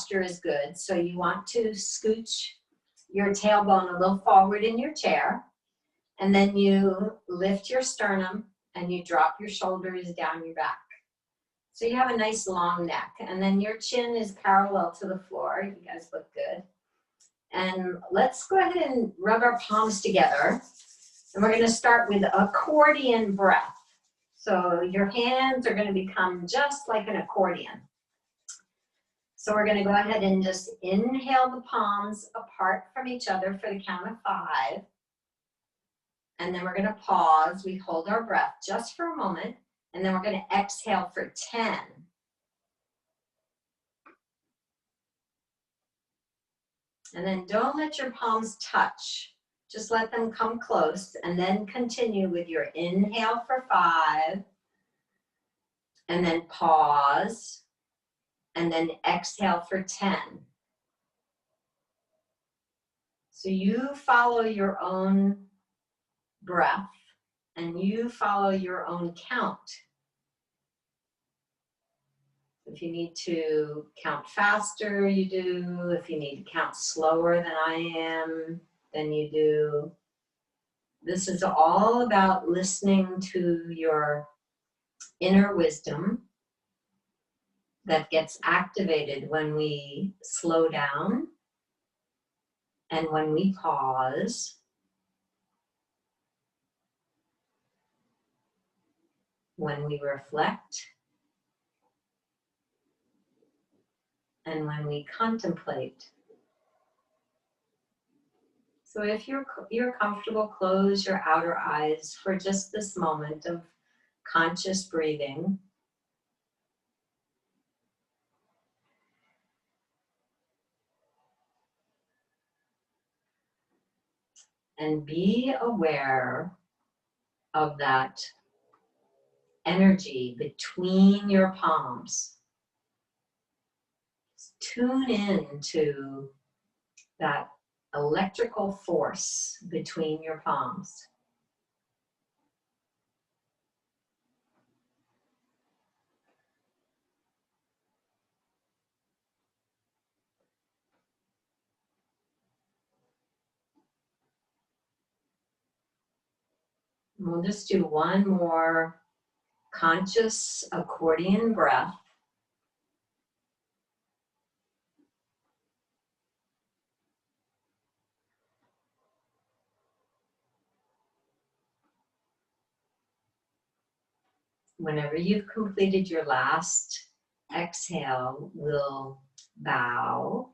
posture is good. So you want to scooch your tailbone a little forward in your chair. And then you lift your sternum and you drop your shoulders down your back. So you have a nice long neck. And then your chin is parallel to the floor. You guys look good. And let's go ahead and rub our palms together. And we're going to start with accordion breath. So your hands are going to become just like an accordion. So we're going to go ahead and just inhale the palms apart from each other for the count of 5. And then we're going to pause. We hold our breath just for a moment. And then we're going to exhale for 10. And then don't let your palms touch. Just let them come close. And then continue with your inhale for 5. And then pause. And then exhale for 10. So you follow your own breath and you follow your count. If you need to count faster, you do. If you need to count slower than I am, then you do. This is all about listening to your inner wisdom that gets activated when we slow down and when we pause, when we reflect, and when we contemplate. So if you're comfortable, close your outer eyes for just this moment of conscious breathing. And be aware of that energy between your palms. Tune in to that electrical force between your palms. We'll just do one more conscious accordion breath. Whenever you've completed your last exhale, we'll bow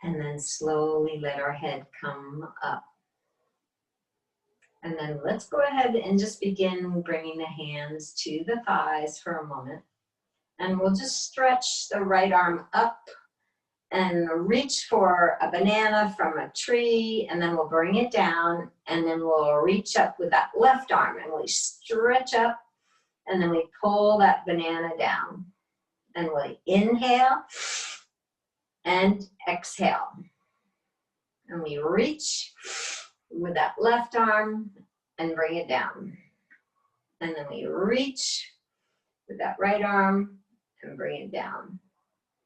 and then slowly let our head come up. And then let's go ahead and just begin bringing the hands to the thighs for a moment. And we'll just stretch the right arm up and reach for a banana from a tree, and then we'll bring it down, and then we'll reach up with that left arm, and we stretch up, and then we pull that banana down. And we inhale and exhale. And we reach with that left arm and bring it down. And then we reach with that right arm and bring it down.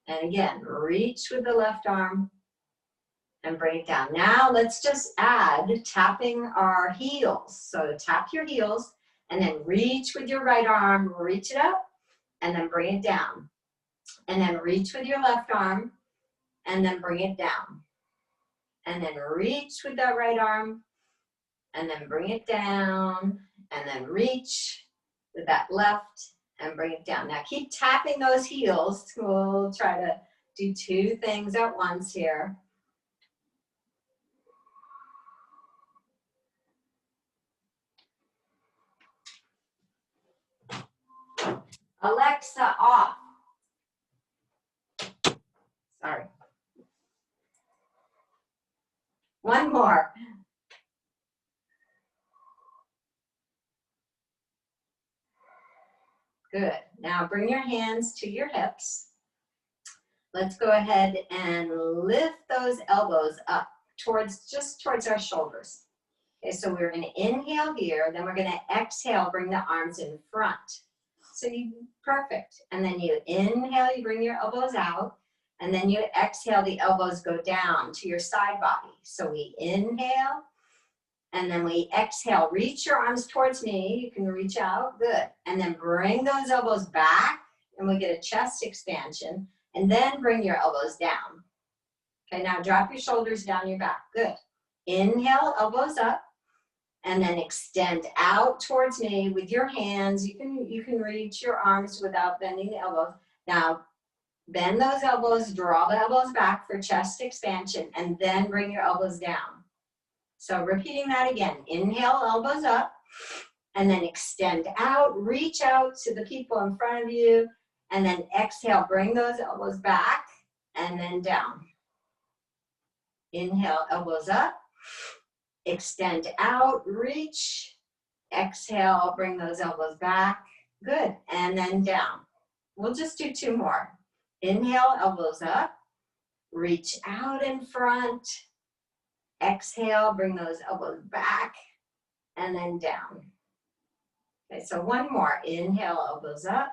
And again, reach with the left arm and bring it down. Now let's just add tapping our heels. So tap your heels and then reach with your right arm, reach it up and then bring it down. And then reach with your left arm and then bring it down. And then reach with that right arm and then bring it down. And then reach with that left and bring it down. Now keep tapping those heels. We'll try to do 2 things at once here. Alexa, off. Sorry. One more. Good. Now bring your hands to your hips. Let's go ahead and lift those elbows up just towards our shoulders. Okay, so we're going to inhale here, then we're going to exhale, bring the arms in front. So perfect. And then you inhale, you bring your elbows out, And then you exhale, the elbows go down to your side body. So we inhale, and then we exhale. Reach your arms towards me. You can reach out, good. And then bring those elbows back, and we get a chest expansion. And then bring your elbows down. Okay, now drop your shoulders down your back, good. Inhale, elbows up, and then extend out towards me with your hands. You can reach your arms without bending the elbows. Now, bend those elbows, draw the elbows back for chest expansion, and then bring your elbows down. So repeating that again, inhale, elbows up, and then extend out, reach out to the people in front of you, and then exhale, bring those elbows back, and then down. Inhale, elbows up, extend out, reach, exhale, bring those elbows back, good, and then down. We'll just do 2 more. Inhale, elbows up, reach out in front, exhale, bring those elbows back, and then down. Okay, so 1 more. Inhale, elbows up,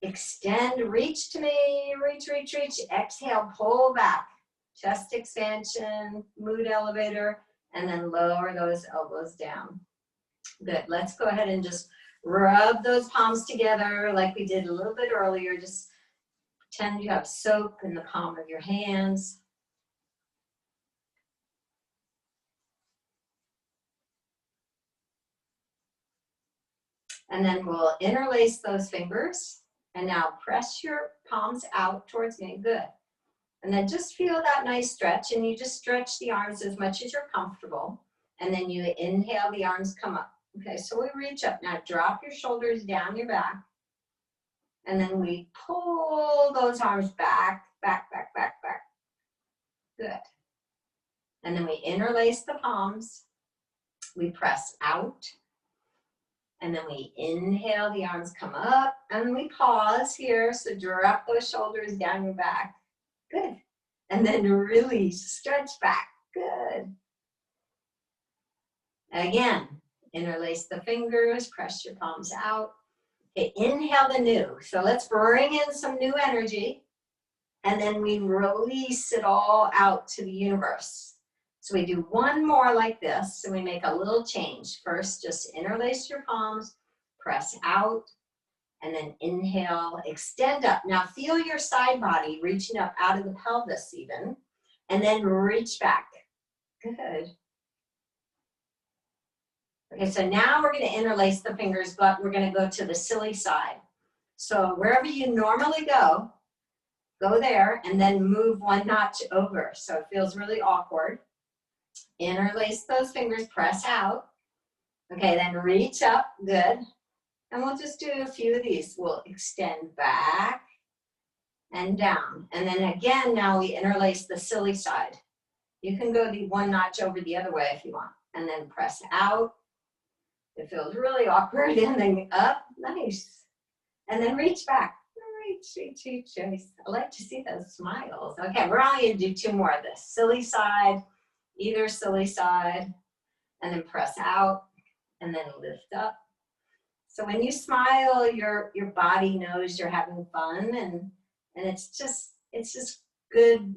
extend, reach to me, reach, reach, reach, exhale, pull back, chest expansion, mood elevator, and then lower those elbows down. Good, let's go ahead and just rub those palms together like we did a little bit earlier. Just pretend you have soap in the palm of your hands. And then we'll interlace those fingers. And now press your palms out towards me, good. And then just feel that nice stretch, and you just stretch the arms as much as you're comfortable. And then you inhale, the arms come up. Okay, so we reach up. Now drop your shoulders down your back. And then we pull those arms back, back, back, back, back. Good. And then we interlace the palms. We press out. And then we inhale, the arms come up. And we pause here. So drop those shoulders down your back. Good. And then release, stretch back. Good. Again, interlace the fingers, press your palms out. Okay, inhale the new. So let's bring in some new energy. And then we release it all out to the universe. So we do 1 more like this, and we make a little change. First, just interlace your palms, press out, and then inhale, extend up. Now feel your side body reaching up out of the pelvis even, and then reach back. Good. Okay, so now we're going to interlace the fingers, but we're going to go to the silly side. So wherever you normally go, go there, and then move 1 notch over. So it feels really awkward. Interlace those fingers, press out. Okay, then reach up, good. And we'll just do a few of these. We'll extend back and down. And then again, now we interlace the silly side. You can go the 1 notch over the other way if you want. And then press out. It feels really awkward. And then up, nice. And then reach back. Reach, reach, reach, reach. I like to see those smiles. Okay, we're only going to do 2 more of this. Silly side, either silly side, and then press out, and then lift up. So when you smile, your body knows you're having fun, and it's just good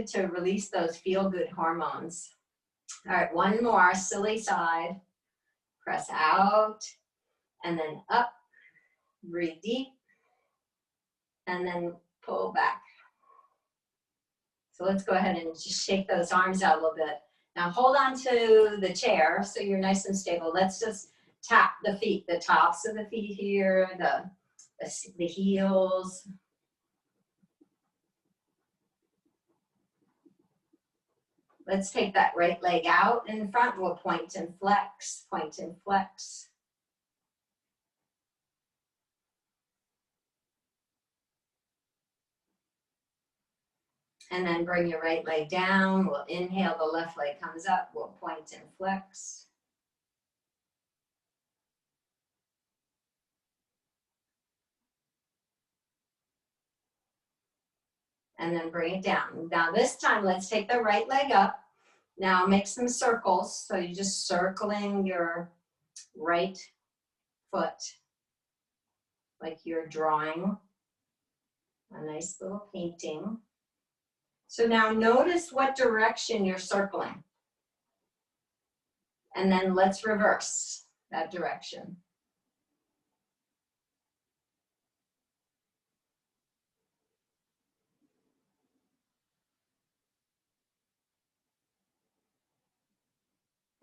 to release those feel-good hormones. All right, 1 more, silly side, press out, and then up, breathe deep, and then pull back. So let's go ahead and just shake those arms out a little bit. Now hold on to the chair so you're nice and stable. Let's just tap the feet, the tops of the feet here, the heels. Let's take that right leg out in front. We'll point and flex, point and flex. And then bring your right leg down. We'll inhale, the left leg comes up. We'll point and flex. And then bring it down. Now this time, let's take the right leg up. Now make some circles. So you're just circling your right foot like you're drawing A nice little painting. So now notice what direction you're circling. And then let's reverse that direction.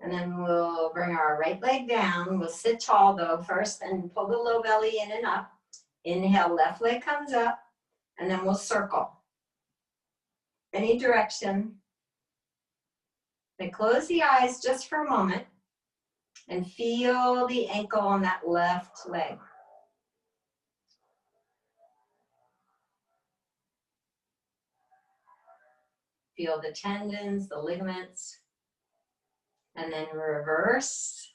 And then we'll bring our right leg down. We'll sit tall though first and pull the low belly in and up. Inhale, left leg comes up, and then we'll circle. Any direction. Then close the eyes just for a moment and feel the ankle on that left leg. Feel the tendons, the ligaments, and then reverse.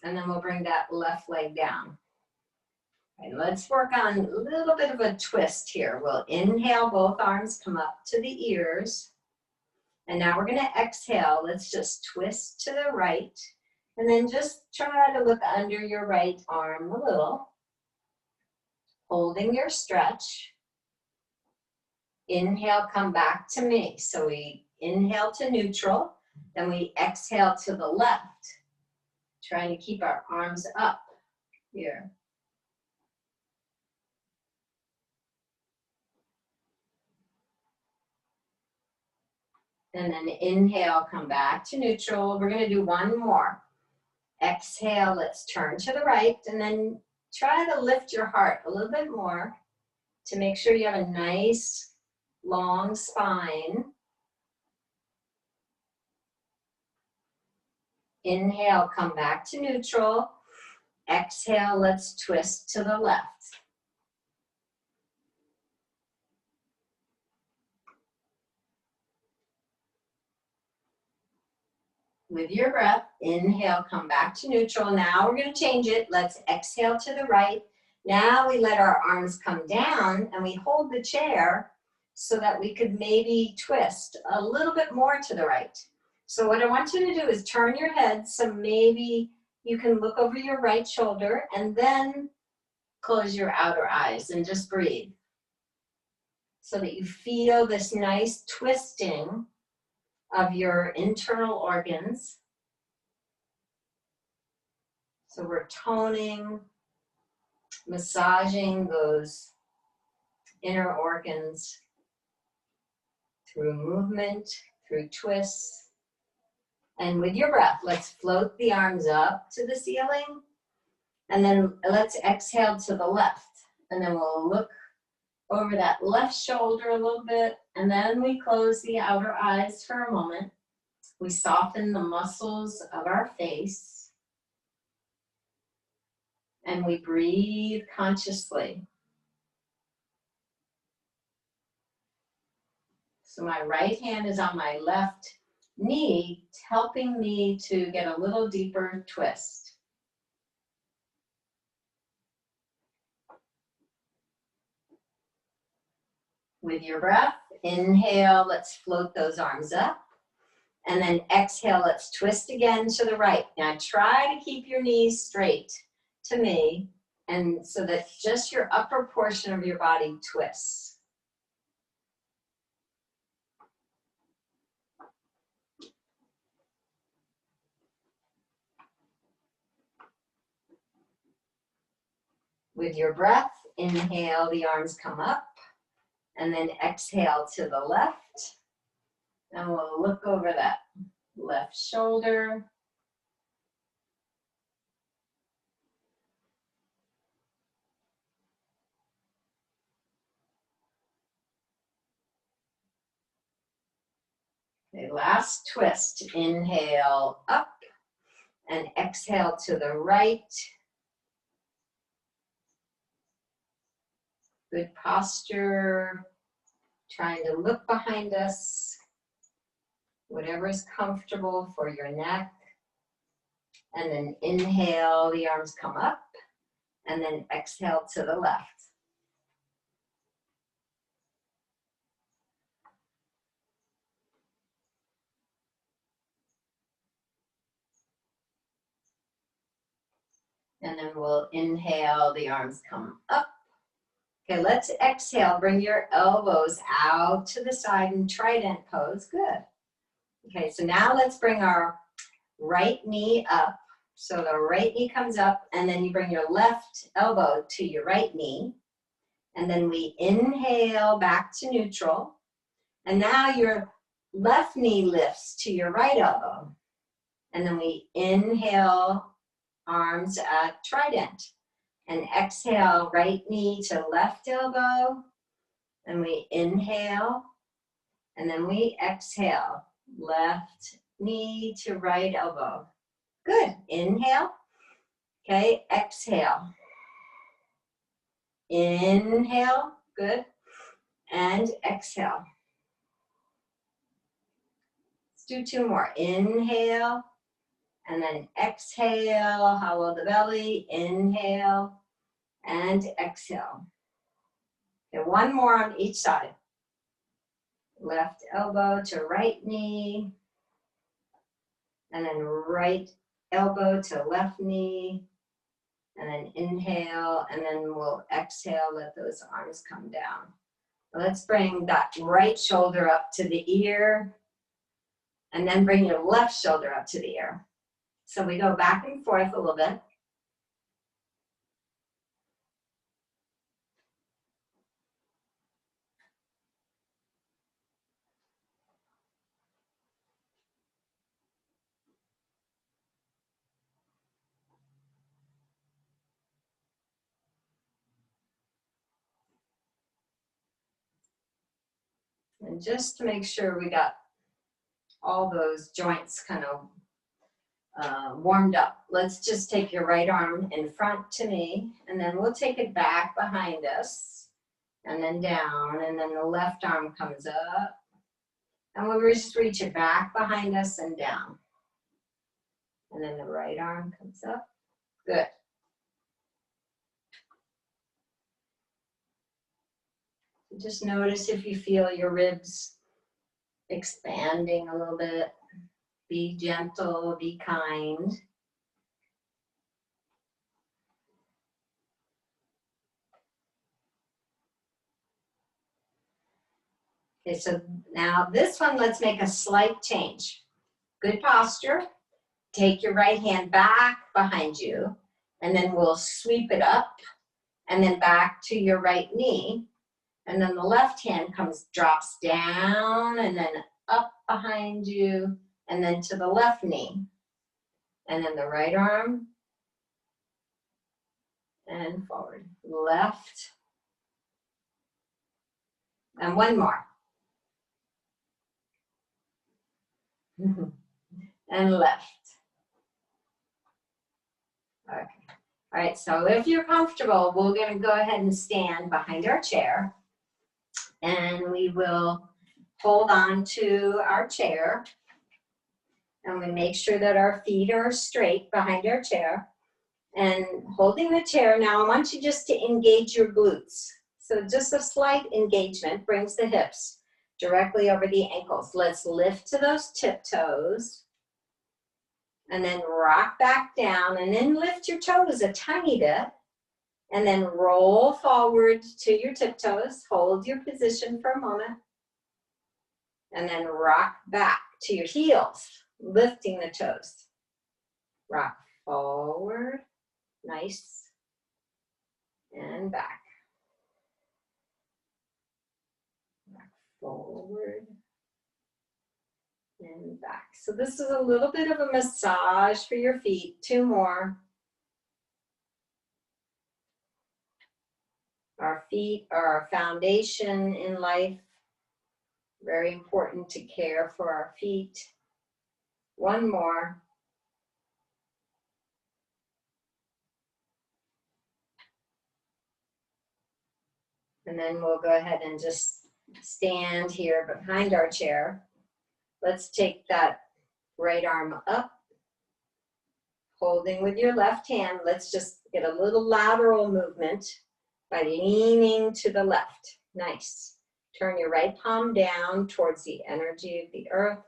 And then we'll bring that left leg down. All right, let's work on a little bit of a twist here. We'll inhale, both arms come up to the ears. And now we're gonna exhale. Let's just twist to the right. And then just try to look under your right arm a little. Holding your stretch. Inhale, come back to me. So we inhale to neutral, then we exhale to the left. Trying to keep our arms up here. And then inhale, come back to neutral. We're gonna do one more. Exhale, let's turn to the right, and then try to lift your heart a little bit more to make sure you have a nice, long spine. Inhale, come back to neutral. Exhale, let's twist to the left. With your breath, inhale, come back to neutral. Now we're going to change it. Let's exhale to the right. Now we let our arms come down and we hold the chair so that we could maybe twist a little bit more to the right. So what I want you to do is turn your head so maybe you can look over your right shoulder and then close your outer eyes and just breathe. So that you feel this nice twisting of your internal organs. So we're toning, massaging those inner organs through movement, through twists. And with your breath, let's float the arms up to the ceiling. And then let's exhale to the left. And then we'll look over that left shoulder a little bit, and then we close the outer eyes for a moment. We soften the muscles of our face, and we breathe consciously. So my right hand is on my left knee, helping me to get a little deeper twist. With your breath, inhale, let's float those arms up. And then exhale, let's twist again to the right. Now try to keep your knees straight to me, and so that just your upper portion of your body twists. With your breath, inhale, the arms come up. And then exhale to the left. And we'll look over that left shoulder. Okay, last twist. Inhale up and exhale to the right. Good posture. Trying to look behind us. Whatever is comfortable for your neck. And then inhale, the arms come up. And then exhale to the left. And then we'll inhale, the arms come up. Okay, let's exhale, bring your elbows out to the side in trident pose, good. Okay, so now let's bring our right knee up. So the right knee comes up, and then you bring your left elbow to your right knee. And then we inhale back to neutral. And now your left knee lifts to your right elbow. And then we inhale, arms at trident. And exhale, right knee to left elbow. And we inhale. And then we exhale, left knee to right elbow. Good. Inhale. Okay, exhale. Inhale. Good. And exhale. Let's do two more. Inhale. And then exhale. Hollow the belly. Inhale. And exhale. Okay, one more on each side. Left elbow to right knee. And then right elbow to left knee. And then inhale, and then we'll exhale, let those arms come down. Let's bring that right shoulder up to the ear, and then bring your left shoulder up to the ear. So we go back and forth a little bit. And just to make sure we got all those joints kind of warmed up, let's just take your right arm in front to me, and then we'll take it back behind us, and then down, and then the left arm comes up, and we'll just reach it back behind us and down. And then the right arm comes up. Good. Just notice if you feel your ribs expanding a little bit. Be gentle, be kind. Okay, so now this one, let's make a slight change. Good posture. Take your right hand back behind you, and then we'll sweep it up, and then back to your right knee. And then the left hand drops down, and then up behind you, and then to the left knee. And then the right arm, and forward. Left. And one more. And left. Okay. All right, so if you're comfortable, we're going to go ahead and stand behind our chair. And we will hold on to our chair. And we make sure that our feet are straight behind our chair. And holding the chair, now I want you just to engage your glutes. So just a slight engagement brings the hips directly over the ankles. Let's lift to those tiptoes. And then rock back down, and then lift your toes a tiny bit. And then roll forward to your tiptoes. Hold your position for a moment. And then rock back to your heels, lifting the toes. Rock forward. Nice. And back. Rock forward. And back. So this is a little bit of a massage for your feet. Two more. Our feet are our foundation in life. Very important to care for our feet. One more. And then we'll go ahead and just stand here behind our chair. Let's take that right arm up. Holding with your left hand. Let's just get a little lateral movement by leaning to the left. Nice. Turn your right palm down towards the energy of the earth.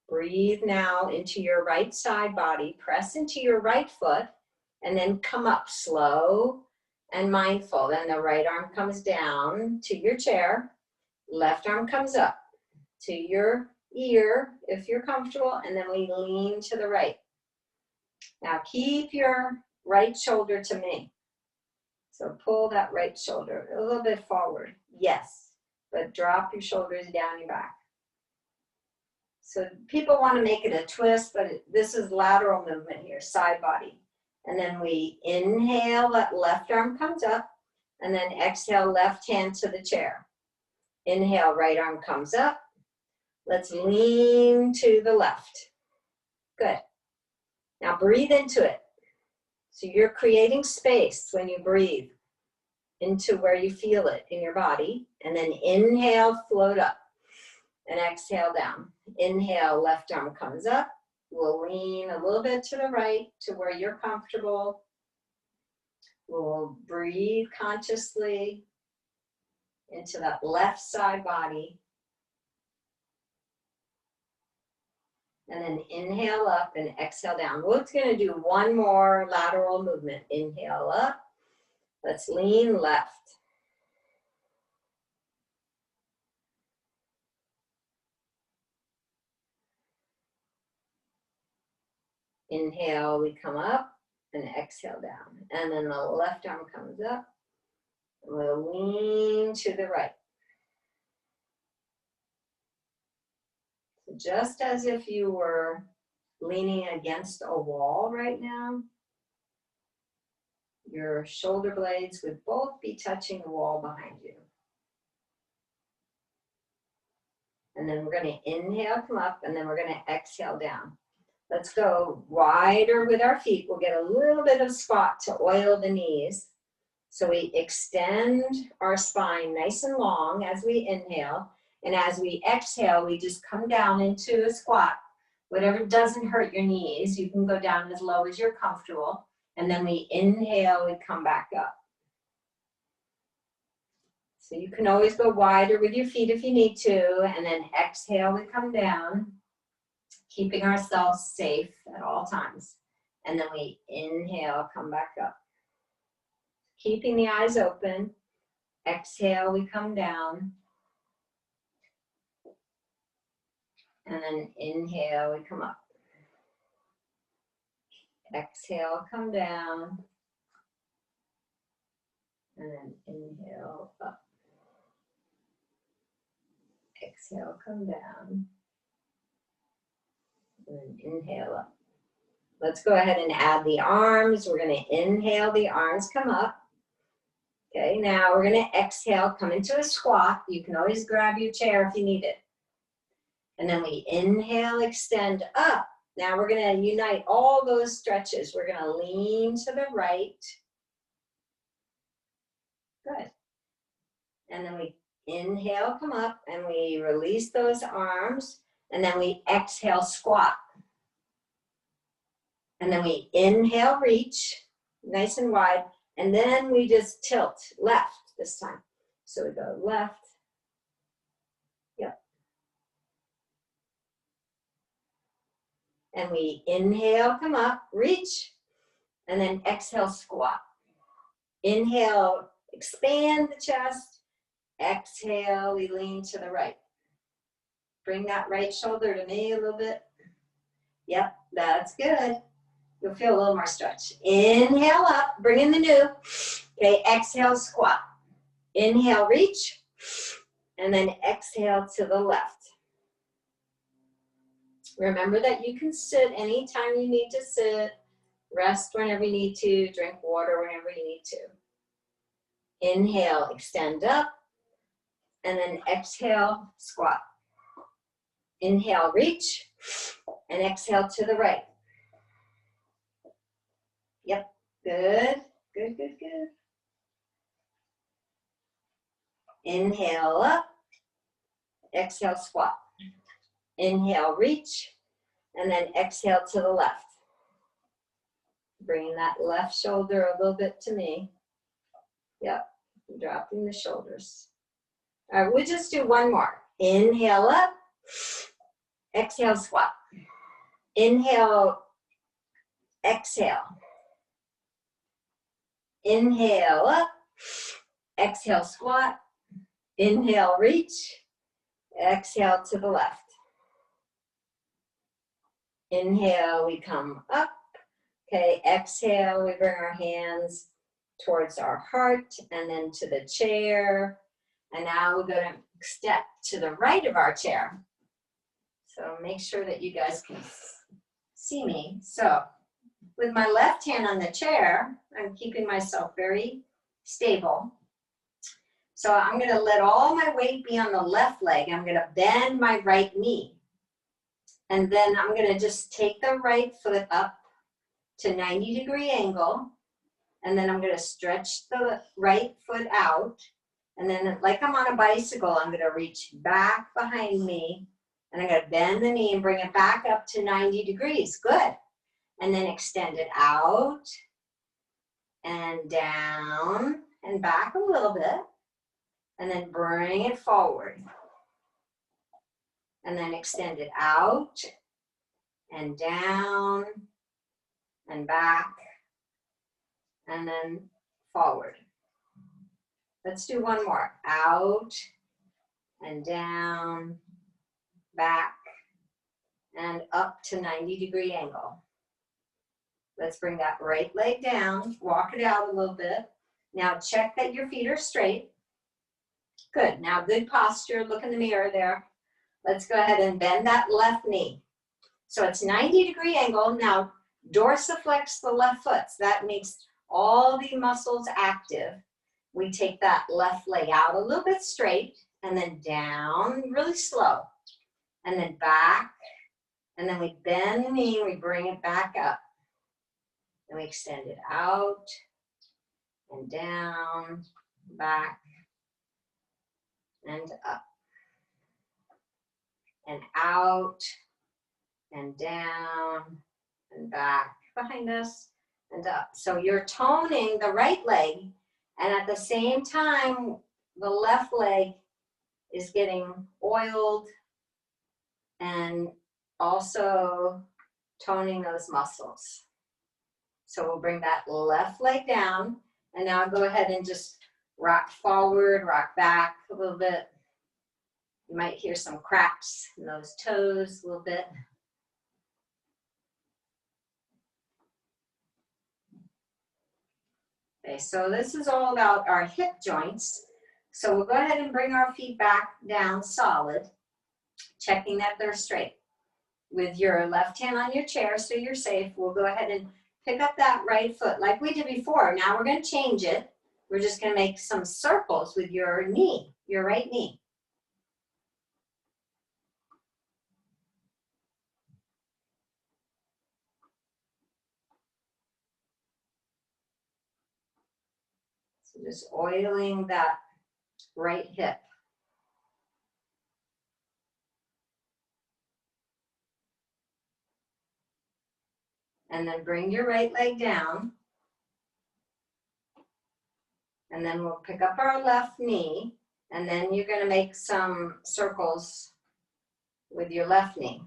Breathe now into your right side body. Press into your right foot and then come up slow and mindful. Then the right arm comes down to your chair. Left arm comes up to your ear if you're comfortable, and then we lean to the right. Now keep your right shoulder to me. So pull that right shoulder a little bit forward. Yes, but drop your shoulders down your back. So people want to make it a twist, but this is lateral movement here, side body. And then we inhale, that left arm comes up, and then exhale, left hand to the chair. Inhale, right arm comes up. Let's lean to the left. Good. Now breathe into it. So you're creating space when you breathe into where you feel it in your body. And then inhale, float up. And exhale down. Inhale, left arm comes up. We'll lean a little bit to the right to where you're comfortable. We'll breathe consciously into that left side body. And then inhale up and exhale down. We're going to do one more lateral movement. Inhale up. Let's lean left. Inhale, we come up and exhale down. And then the left arm comes up. And we'll lean to the right. So just as if you were leaning against a wall right now, your shoulder blades would both be touching the wall behind you. And then we're going to inhale, come up, and then we're going to exhale down. Let's go wider with our feet. We'll get a little bit of spot to oil the knees. So we extend our spine nice and long as we inhale. And as we exhale, we just come down into a squat. Whatever doesn't hurt your knees, you can go down as low as you're comfortable. And then we inhale, we come back up. So you can always go wider with your feet if you need to. And then exhale, we come down, keeping ourselves safe at all times. And then we inhale, come back up. Keeping the eyes open. Exhale, we come down. And then inhale, we come up. Exhale, come down. And then inhale, up. Exhale, come down. And then inhale up. Let's go ahead and add the arms. We're going to inhale, the arms come up. Okay, now we're going to exhale, come into a squat. You can always grab your chair if you need it. And then we inhale, extend up. Now we're going to unite all those stretches. We're going to lean to the right. Good. And then we inhale, come up, and we release those arms. And then we exhale, squat. And then we inhale, reach, nice and wide. And then we just tilt left this time. So we go left. Yep. And we inhale, come up, reach, and then exhale, squat. Inhale, expand the chest. Exhale, we lean to the right. Bring that right shoulder to me a little bit. Yep, that's good. You'll feel a little more stretch. Inhale up, bring in the new. Okay, exhale, squat. Inhale, reach, and then exhale to the left. Remember that you can sit anytime you need to sit, rest whenever you need to, drink water whenever you need to. Inhale, extend up, and then exhale, squat. Inhale, reach, and exhale to the right. Yep, good, good, good, good. Inhale up, exhale, squat. Inhale, reach, and then exhale to the left. Bringing that left shoulder a little bit to me. Yep, dropping the shoulders. All right, we'll just do one more. Inhale up, Exhale, squat. Inhale, exhale. Inhale up. Exhale, squat. Inhale, reach. Exhale to the left. Inhale, we come up. Okay, exhale, we bring our hands towards our heart and then to the chair. And now we're going to step to the right of our chair. So make sure that you guys can see me. So with my left hand on the chair, I'm keeping myself very stable. So I'm going to let all my weight be on the left leg. I'm going to bend my right knee. And then I'm going to just take the right foot up to 90-degree angle. And then I'm going to stretch the right foot out. And then like I'm on a bicycle, I'm going to reach back behind me. And I'm going to bend the knee and bring it back up to 90 degrees. Good. And then extend it out and down and back a little bit. And then bring it forward. And then extend it out and down and back and then forward. Let's do one more. Out and down, back, and up to 90-degree angle. Let's bring that right leg down, walk it out a little bit. Now check that your feet are straight. Good, now good posture, look in the mirror there. Let's go ahead and bend that left knee. So it's 90-degree angle. Now dorsiflex the left foot. So that makes all the muscles active. We take that left leg out a little bit straight and then down really slow. And then back. And then we bend the knee and we bring it back up. And we extend it out and down, back, and up. And out and down and back behind us and up. So you're toning the right leg, and at the same time, the left leg is getting oiled and also toning those muscles. So we'll bring that left leg down, and now go ahead and just rock forward, rock back a little bit. You might hear some cracks in those toes a little bit. Okay, so this is all about our hip joints. So we'll go ahead and bring our feet back down solid, checking that they're straight. With your left hand on your chair so you're safe, we'll go ahead and pick up that right foot like we did before. Now we're going to change it. We're just going to make some circles with your knee, your right knee. So just oiling that right hip. And then bring your right leg down. And then we'll pick up our left knee. And then you're going to make some circles with your left knee.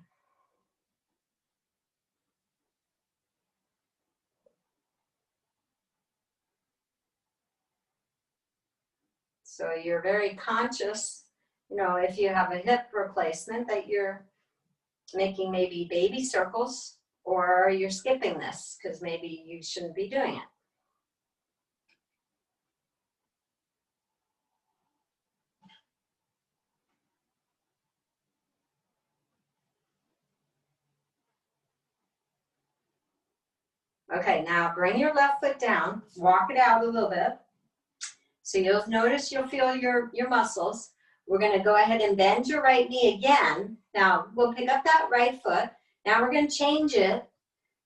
So you're very conscious, you know, if you have a hip replacement, that you're making maybe baby circles, or you're skipping this because maybe you shouldn't be doing it. Okay, now bring your left foot down, walk it out a little bit. So you'll notice, you'll feel your muscles. We're going to go ahead and bend your right knee again. Now we'll pick up that right foot. Now we're going to change it.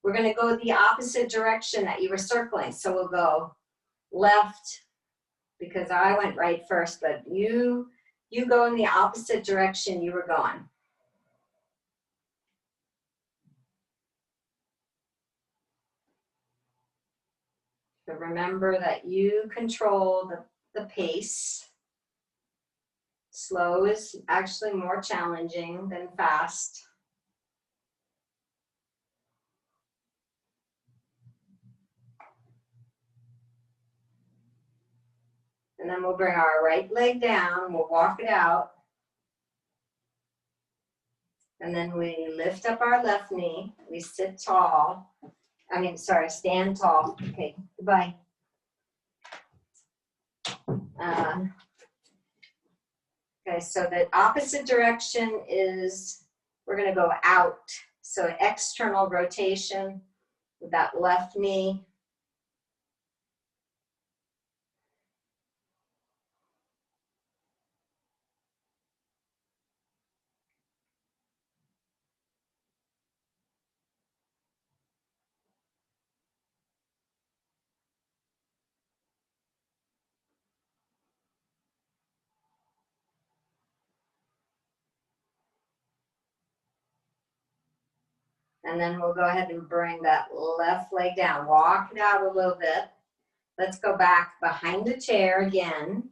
We're going to go the opposite direction that you were circling. So we'll go left, because I went right first, but you go in the opposite direction you were going. So remember that you control the pace. Slow is actually more challenging than fast. And then we'll bring our right leg down, we'll walk it out. And then we lift up our left knee, we sit tall. Stand tall. Okay, goodbye. Okay, so the opposite direction is, we're gonna go out. So external rotation with that left knee. And then we'll go ahead and bring that left leg down. Walk it out a little bit. Let's go back behind the chair again.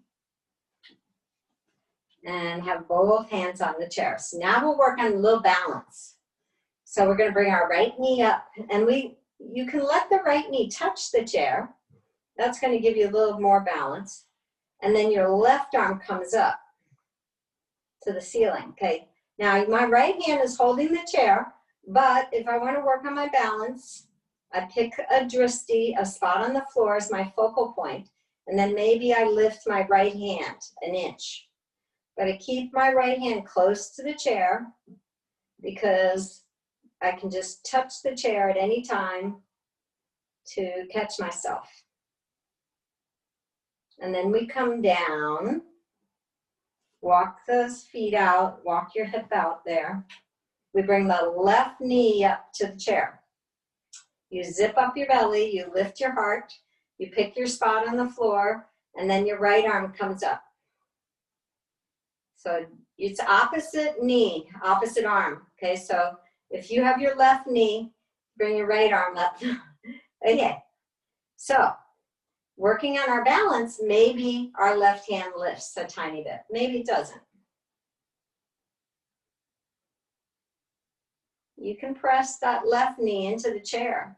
And have both hands on the chair. So now we'll work on a little balance. So we're gonna bring our right knee up, and you can let the right knee touch the chair. That's gonna give you a little more balance. And then your left arm comes up to the ceiling, okay? Now my right hand is holding the chair, but if I wanna work on my balance, I pick a drishti, a spot on the floor as my focal point, and then maybe I lift my right hand an inch. But I keep my right hand close to the chair because I can just touch the chair at any time to catch myself. And then we come down, walk those feet out, walk your hip out there. We bring the left knee up to the chair. You zip up your belly, you lift your heart, you pick your spot on the floor, and then your right arm comes up. So it's opposite knee, opposite arm, okay? So if you have your left knee, bring your right arm up. Okay, so working on our balance, maybe our left hand lifts a tiny bit. Maybe it doesn't. You can press that left knee into the chair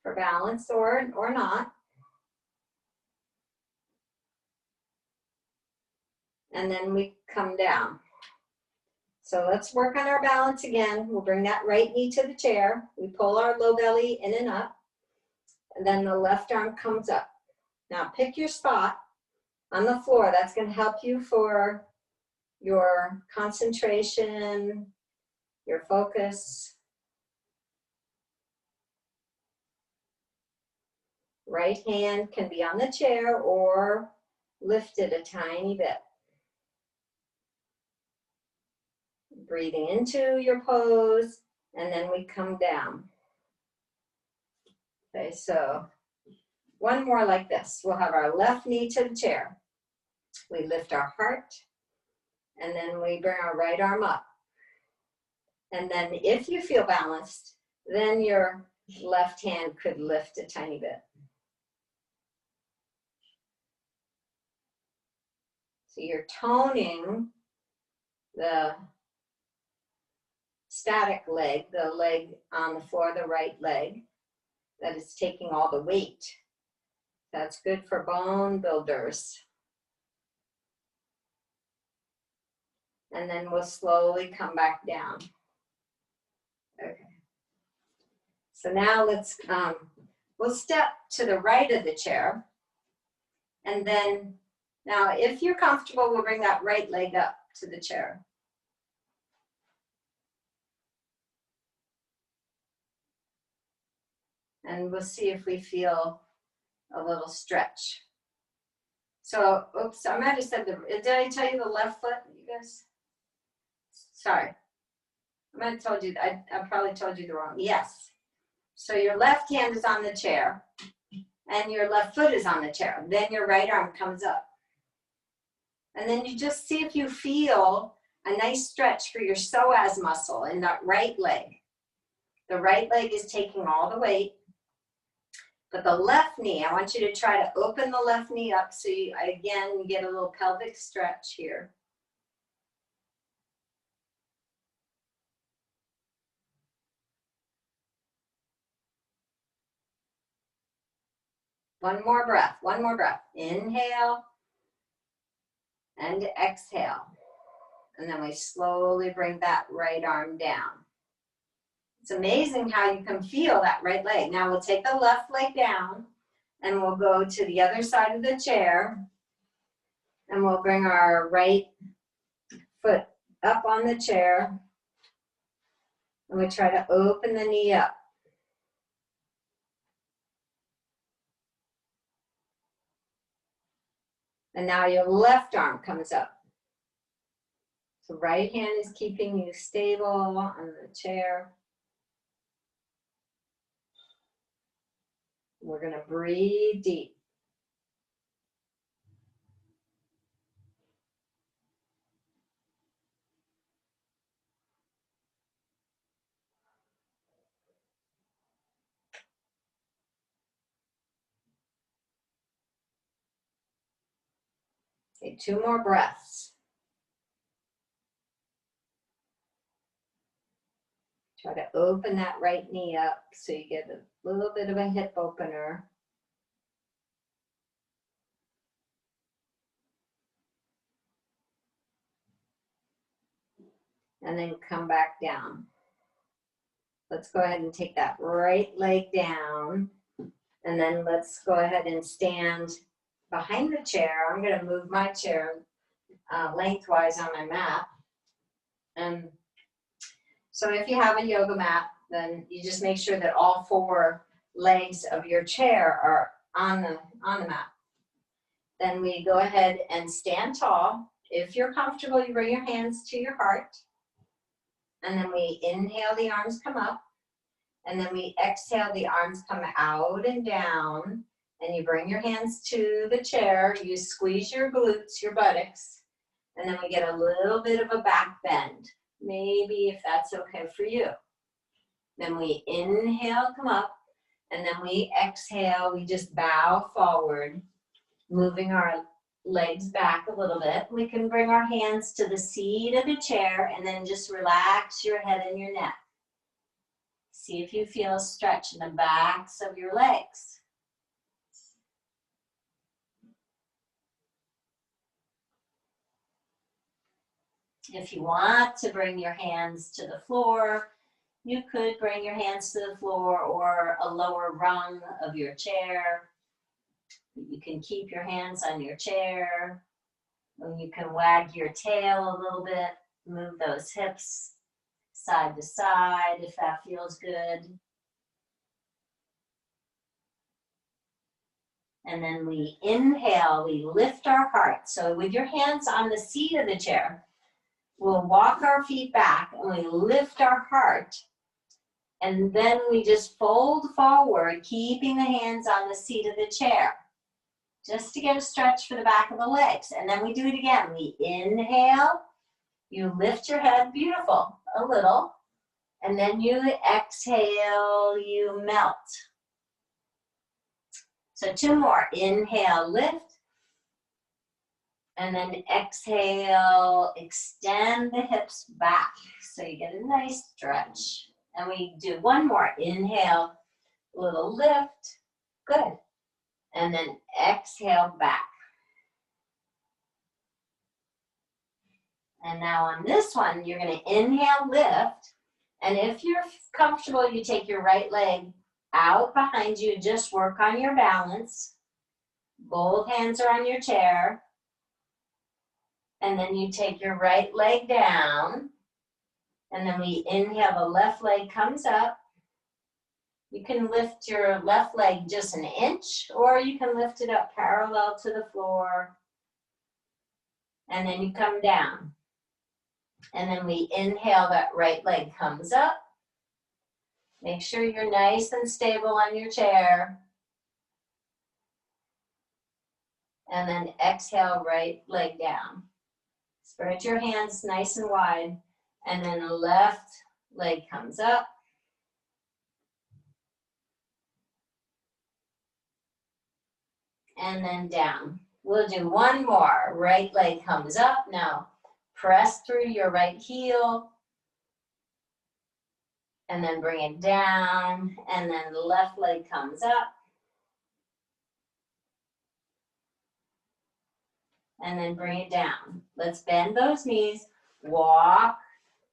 for balance or not. And then we come down. So let's work on our balance again. We'll bring that right knee to the chair. We pull our low belly in and up. And then the left arm comes up. Now pick your spot on the floor. That's going to help you for your concentration, your focus. Right hand can be on the chair or lifted a tiny bit. Breathing into your pose, and then we come down. Okay, so one more like this. We'll have our left knee to the chair. We lift our heart, and then we bring our right arm up. And then if you feel balanced, then your left hand could lift a tiny bit. So you're toning the static leg, the leg on the floor, the right leg, that is taking all the weight. That's good for bone builders. And then we'll slowly come back down. Okay. So now let's, we'll step to the right of the chair. And then, now if you're comfortable, we'll bring that right leg up to the chair. And we'll see if we feel a little stretch. So, oops, I might have said did I tell you the left foot, you guys? Sorry. I might have told you, I probably told you the wrong, yes. So your left hand is on the chair and your left foot is on the chair. Then your right arm comes up. And then you just see if you feel a nice stretch for your psoas muscle in that right leg. The right leg is taking all the weight. But the left knee, I want you to try to open the left knee up so you, again, you get a little pelvic stretch here. One more breath, one more breath. Inhale and exhale. And then we slowly bring that right arm down. It's amazing how you can feel that right leg. Now we'll take the left leg down and we'll go to the other side of the chair and we'll bring our right foot up on the chair and we try to open the knee up. And now your left arm comes up. So right hand is keeping you stable on the chair. We're going to breathe deep. Okay, 2 more breaths. Try to open that right knee up so you get a little bit of a hip opener. And then come back down. Let's go ahead and take that right leg down. And then let's go ahead and stand behind the chair. I'm going to move my chair lengthwise on my mat. And so if you have a yoga mat, then you just make sure that all 4 legs of your chair are on the mat. Then we go ahead and stand tall. If you're comfortable, you bring your hands to your heart. And then we inhale, the arms come up. And then we exhale, the arms come out and down. And you bring your hands to the chair. You squeeze your glutes, your buttocks. And then we get a little bit of a back bend. Maybe if that's okay for you. Then we inhale, come up. And then we exhale, we just bow forward, moving our legs back a little bit. We can bring our hands to the seat of the chair and then just relax your head and your neck. See if you feel a stretch in the backs of your legs. If you want to bring your hands to the floor, you could bring your hands to the floor or a lower rung of your chair. You can keep your hands on your chair. And you can wag your tail a little bit, move those hips side to side if that feels good. And then we inhale, we lift our heart. So with your hands on the seat of the chair, we'll walk our feet back and we lift our heart. And then we just fold forward, keeping the hands on the seat of the chair, just to get a stretch for the back of the legs. And then we do it again. We inhale, you lift your head, beautiful, a little. And then you exhale, you melt. So 2 more. Inhale, lift. And then exhale, extend the hips back. So you get a nice stretch. And we do 1 more. Inhale, a little lift. Good. And then exhale back. And now on this one, you're going to inhale, lift. And if you're comfortable, you take your right leg out behind you. Just work on your balance. Both hands are on your chair. And then you take your right leg down. And then we inhale, the left leg comes up. You can lift your left leg just an inch, or you can lift it up parallel to the floor. And then you come down. And then we inhale, that right leg comes up. Make sure you're nice and stable on your chair. And then exhale, right leg down. Spread your hands nice and wide. And then the left leg comes up. And then down. We'll do 1 more. Right leg comes up. Now press through your right heel. And then bring it down. And then the left leg comes up. and then bring it down. Let's bend those knees, walk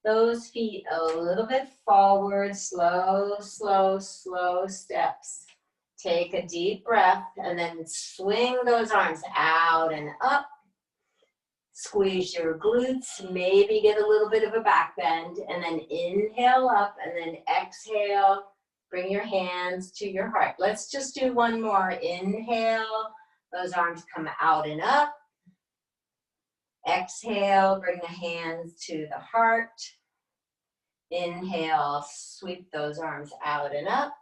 those feet a little bit forward, slow, slow, slow steps. Take a deep breath and then swing those arms out and up. Squeeze your glutes, maybe get a little bit of a back bend, and then inhale up and then exhale. Bring your hands to your heart. Let's just do one more. Inhale, those arms come out and up. Exhale, bring the hands to the heart. Inhale, sweep those arms out and up.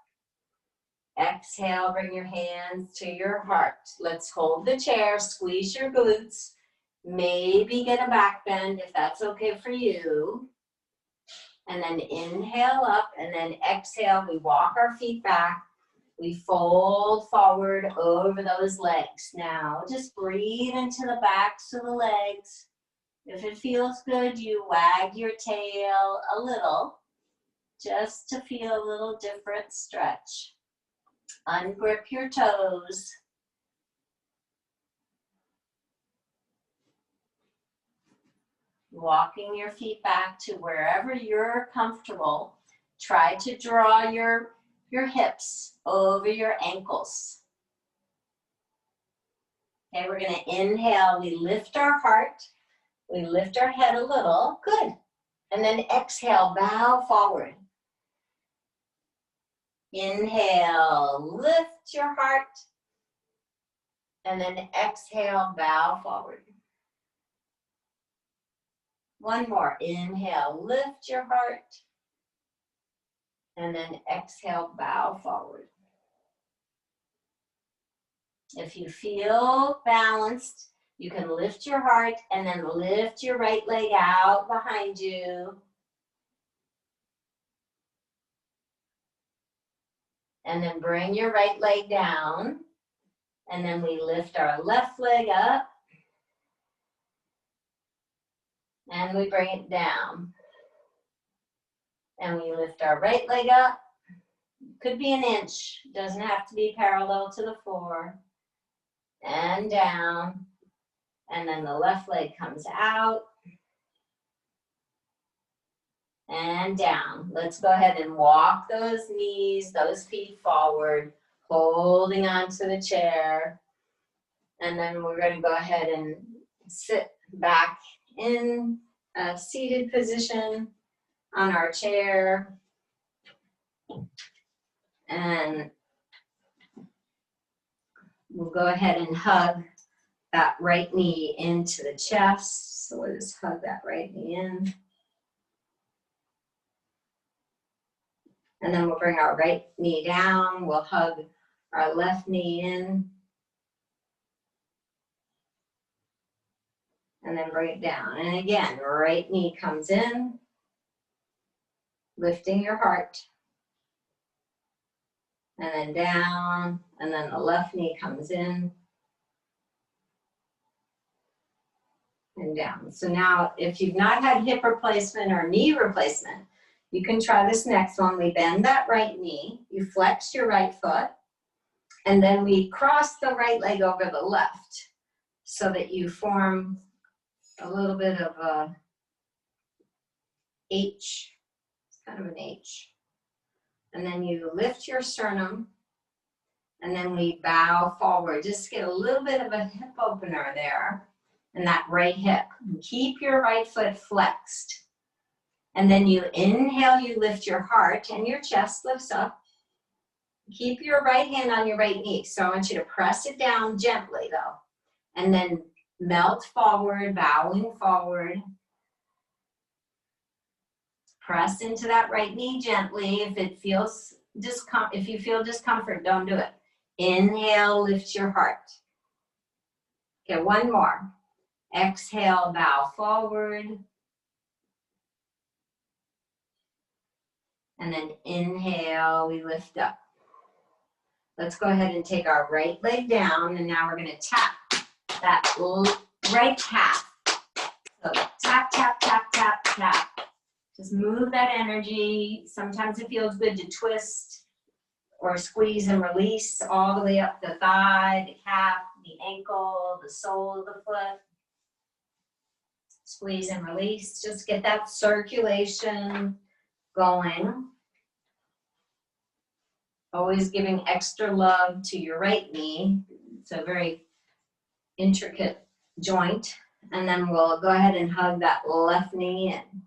Exhale, bring your hands to your heart. Let's hold the chair, squeeze your glutes. Maybe get a back bend if that's okay for you. And then inhale up and then exhale. We walk our feet back. We fold forward over those legs. Now just breathe into the backs of the legs. If it feels good, you wag your tail a little just to feel a little different stretch. Ungrip your toes. Walking your feet back to wherever you're comfortable. Try to draw your hips over your ankles. Okay, we're going to inhale. We lift our heart. We lift our head a little. Good. And then exhale, bow forward. Inhale, lift your heart. And then exhale, bow forward. One more. Inhale, lift your heart. And then exhale, bow forward. If you feel balanced, you can lift your heart and then lift your right leg out behind you. And then bring your right leg down. And then we lift our left leg up. And we bring it down. And we lift our right leg up. Could be an inch. Doesn't have to be parallel to the floor. And down. And then the left leg comes out. And down. Let's go ahead and walk those knees, those feet forward, holding onto the chair. And then we're going to go ahead and sit back in a seated position on our chair. And we'll go ahead and hug that right knee into the chest. So we'll just hug that right knee in. And then we'll bring our right knee down. We'll hug our left knee in. And then bring it down. And again, right knee comes in. Lifting your heart. And then down. And then the left knee comes in. And down. So now, if you've not had hip replacement or knee replacement, you can try this next one. We bend that right knee. You flex your right foot. And then we cross the right leg over the left so that you form a little bit of a H. It's kind of an H. And then you lift your sternum. And then we bow forward. Just get a little bit of a hip opener there. And that right hip. And keep your right foot flexed. And then you inhale, you lift your heart and your chest lifts up. Keep your right hand on your right knee. So I want you to press it down gently though. And then melt forward, bowing forward. Press into that right knee gently. If it feels if you feel discomfort, don't do it. Inhale, lift your heart. Okay, one more. Exhale, bow forward. And then inhale, we lift up. Let's go ahead and take our right leg down, and now we're going to tap that right calf. So tap, tap, tap, tap, tap. Just move that energy. Sometimes it feels good to twist or squeeze and release all the way up the thigh, the calf, the ankle, the sole of the foot. Squeeze and release. Just get that circulation going. Always giving extra love to your right knee. It's a very intricate joint. And then we'll go ahead and hug that left knee in.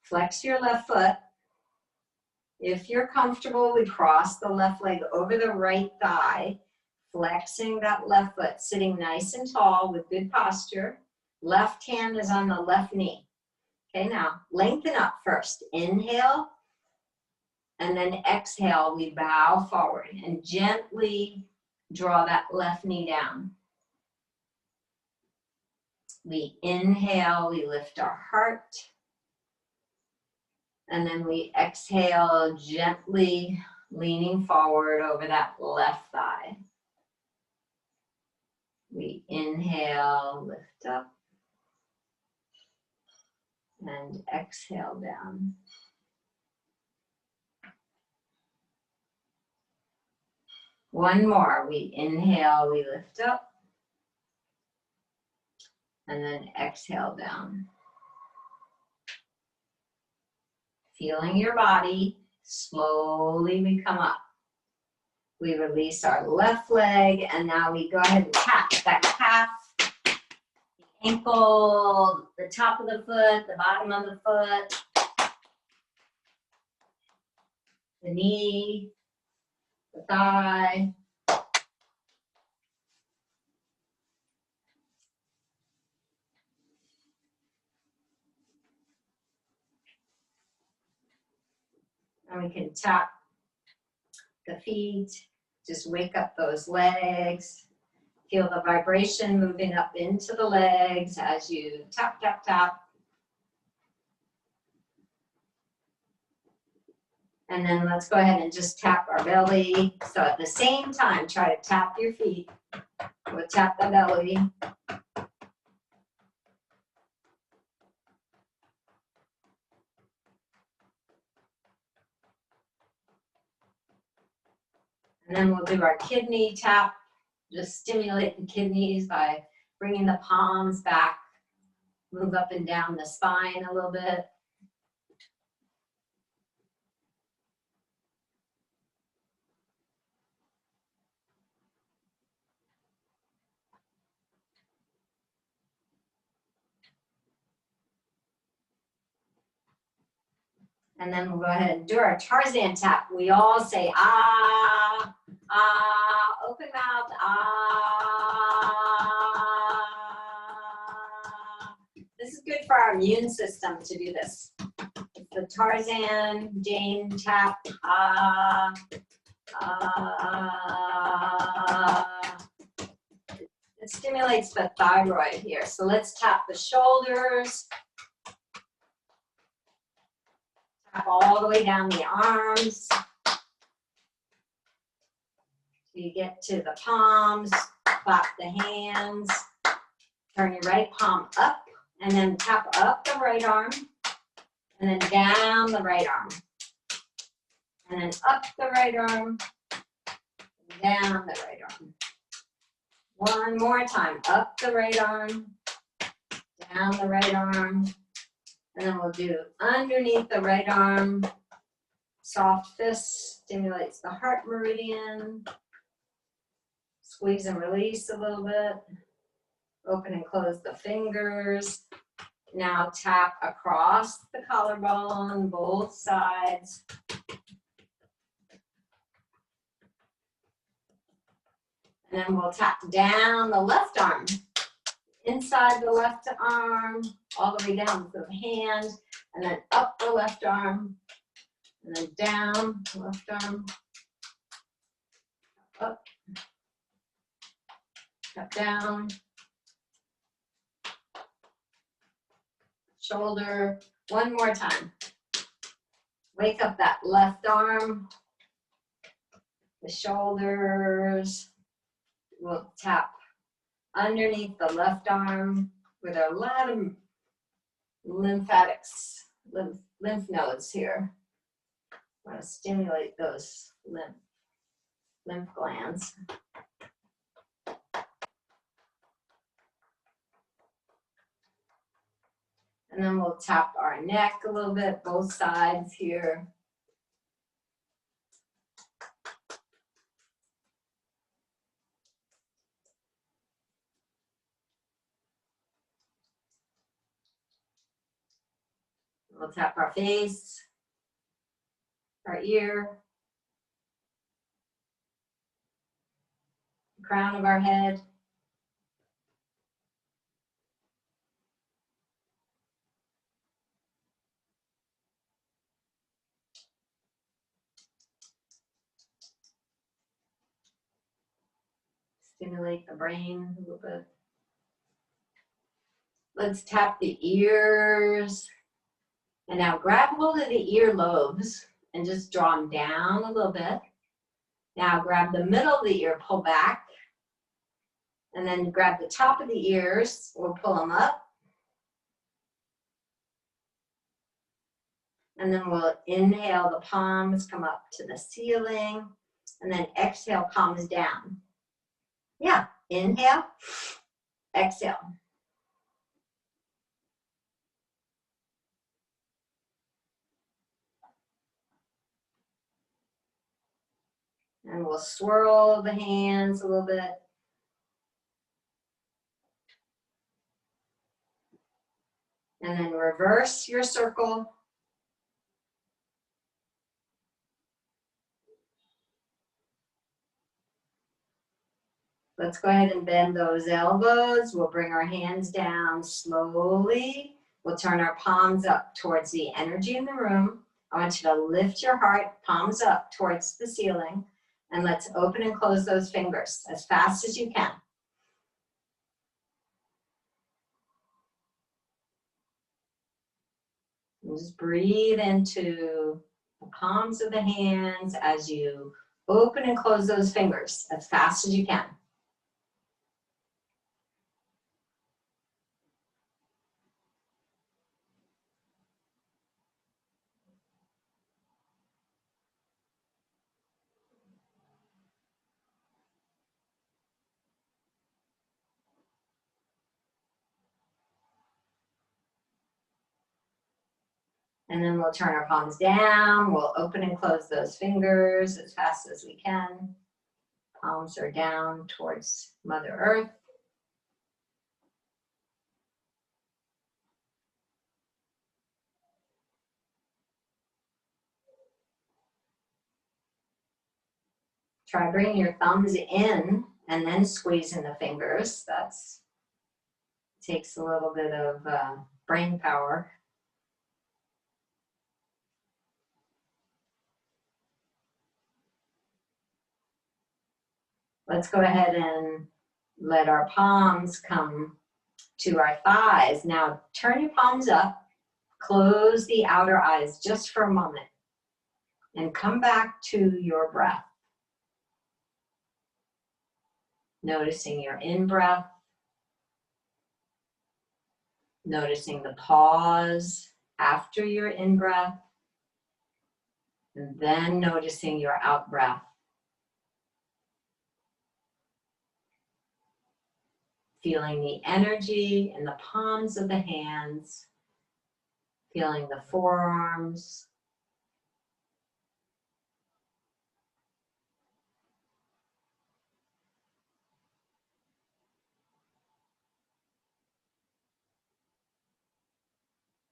Flex your left foot. If you're comfortable, we cross the left leg over the right thigh, flexing that left foot, sitting nice and tall with good posture. Left hand is on the left knee. Okay, now lengthen up first. Inhale, and then exhale, we bow forward and gently draw that left knee down. We inhale, we lift our heart. And then we exhale, gently leaning forward over that left thigh. We inhale, lift up. And exhale down. One more. We inhale, we lift up. And then exhale down. Feeling your body, slowly we come up. We release our left leg, and now we go ahead and tap that calf, the ankle, the top of the foot, the bottom of the foot, the knee, the thigh. And we can tap the feet, just wake up those legs. Feel the vibration moving up into the legs as you tap, tap, tap. And then let's go ahead and just tap our belly. So at the same time, try to tap your feet. We'll tap the belly. And then we'll do our kidney tap. Just stimulate the kidneys by bringing the palms back. Move up and down the spine a little bit. And then we'll go ahead and do our Tarzan tap. We all say, ah, ah, open mouth, ah. This is good for our immune system to do this. It's the Tarzan, Jane tap, ah, ah. It stimulates the thyroid here. So let's tap the shoulders. Tap all the way down the arms. So you get to the palms, clap the hands. Turn your right palm up, and then tap up the right arm, and then down the right arm. And then up the right arm, and down the right arm. One more time, up the right arm, down the right arm. And then we'll do underneath the right arm. Soft fist stimulates the heart meridian. Squeeze and release a little bit. Open and close the fingers. Now tap across the collarbone, both sides. And then we'll tap down the left arm. Inside the left arm, all the way down to the hand, and then up the left arm, and then down the left arm, up, up, down, shoulder. One more time. Wake up that left arm, the shoulders. We'll tap underneath the left arm with a lot of lymphatics, lymph nodes here. I want to stimulate those lymph glands. And then we'll tap our neck a little bit, both sides here. We'll tap our face, our ear, crown of our head. Stimulate the brain a little bit. Let's tap the ears. And now grab hold of the ear lobes and just draw them down a little bit. Now grab the middle of the ear, pull back. And then grab the top of the ears, we'll pull them up. And then we'll inhale, the palms come up to the ceiling. And then exhale, palms down. Yeah, inhale, exhale. And we'll swirl the hands a little bit. And then reverse your circle. Let's go ahead and bend those elbows. We'll bring our hands down slowly. We'll turn our palms up towards the energy in the room. I want you to lift your heart, palms up towards the ceiling. And let's open and close those fingers as fast as you can. And just breathe into the palms of the hands as you open and close those fingers as fast as you can. And then we'll turn our palms down. We'll open and close those fingers as fast as we can. Palms are down towards Mother Earth. Try bringing your thumbs in and then squeezing the fingers. That's takes a little bit of brain power. Let's go ahead and let our palms come to our thighs. Now turn your palms up, close the outer eyes just for a moment, and come back to your breath. Noticing your in-breath, noticing the pause after your in-breath, and then noticing your out-breath. Feeling the energy in the palms of the hands, feeling the forearms.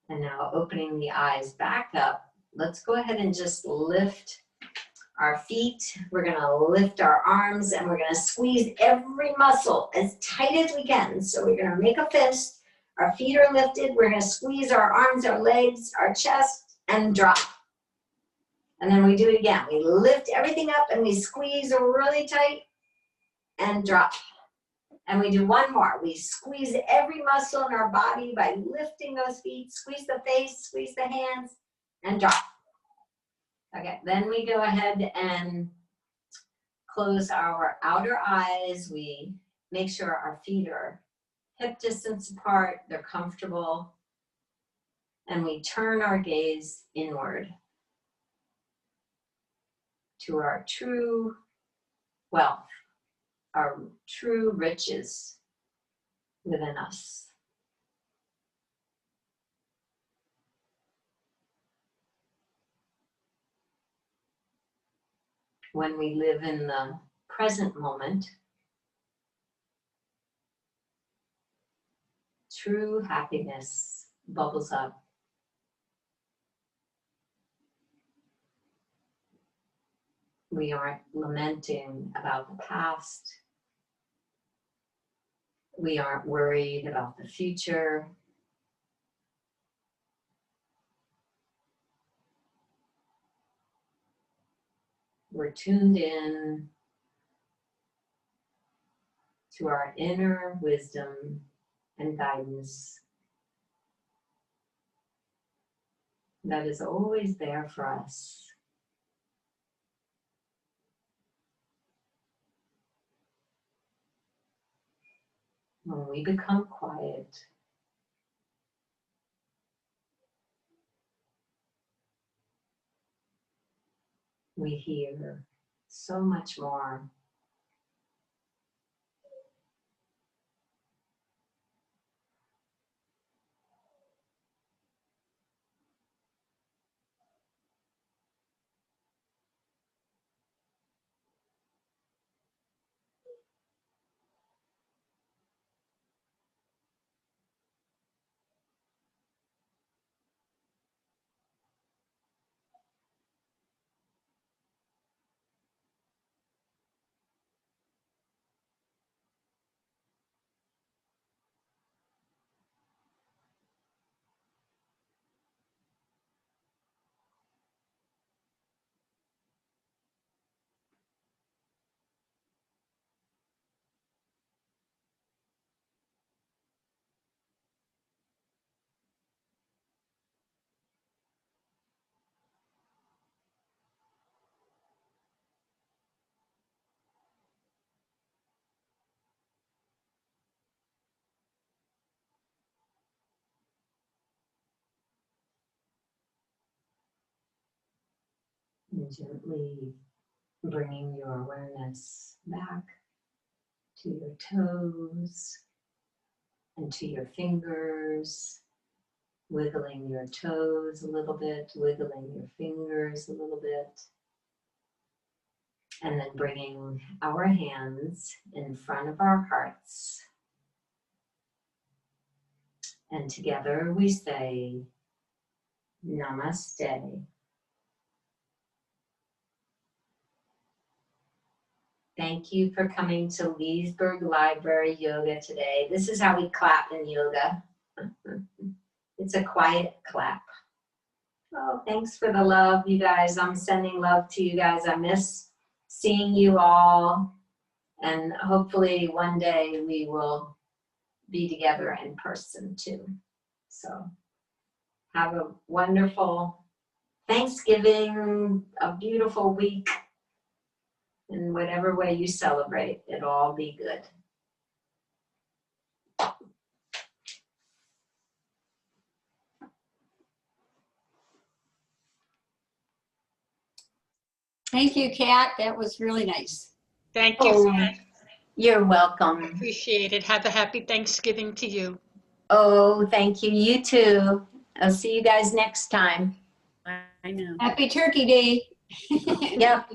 And now opening the eyes back up, let's go ahead and just lift our feet. We're gonna lift our arms and we're gonna squeeze every muscle as tight as we can. So we're gonna make a fist, our feet are lifted, we're gonna squeeze our arms, our legs, our chest, and drop. And then we do it again. We lift everything up and we squeeze really tight and drop. And we do one more. We squeeze every muscle in our body by lifting those feet, squeeze the face, squeeze the hands, and drop. Okay, then we go ahead and close our outer eyes. We make sure our feet are hip distance apart, they're comfortable, and we turn our gaze inward to our true wealth, our true riches within us. when we live in the present moment, true happiness bubbles up. We aren't lamenting about the past. We aren't worried about the future. We're tuned in to our inner wisdom and guidance that is always there for us. When we become quiet, we hear so much more. And gently bringing your awareness back to your toes and to your fingers, wiggling your toes a little bit, wiggling your fingers a little bit, and then bringing our hands in front of our hearts. And together we say, Namaste. Thank you for coming to Leesburg Library Yoga today. This is how we clap in yoga. It's a quiet clap. Oh, thanks for the love, you guys. I'm sending love to you guys. I miss seeing you all. And hopefully one day we will be together in person too. So have a wonderful Thanksgiving, a beautiful week. In whatever way you celebrate, it'll all be good. Thank you, Kat. That was really nice. Thank you, Kat. You're welcome. Appreciate it. Have a happy Thanksgiving to you. Oh, thank you. You too. I'll see you guys next time. I know. Happy Turkey Day. Yep.